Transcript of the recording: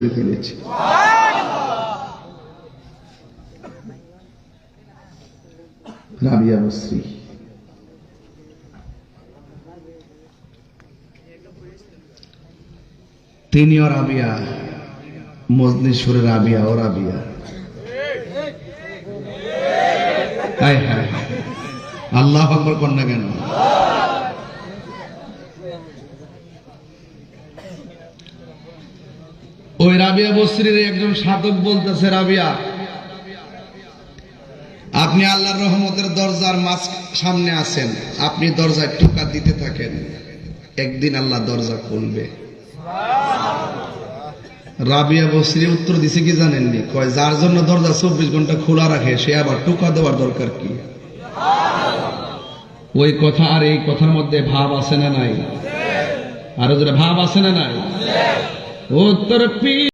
ফেলেছি। রাবিয়া বসরি তিনিও রাবিয়া, মজলিসুরের রাবিয়া ও রাবিয়া। হায় হায় আল্লাহু আকবার কোন না কেন? ওই রাবিয়া বসরির একজন সাধক বলতেছে, রাবিয়া আপনি আল্লাহর রহমতের দরজার মাঝ সামনে আছেন, আপনি দরজায় টোকা দিতে থাকেন, একদিন আল্লাহ দরজা খুলবে। রাবিয়া বসরি উত্তর দিছে কি জানেননি? কয় যার জন্য দরজা 24 ঘন্টা খোলা রাখে সে আবার টোকা দেওয়ার দরকার কি? ওই কথা আর এই কথার মধ্যে ভাব আছে না নাই? আরো যারা ভাব আছে না নাই? উত্তর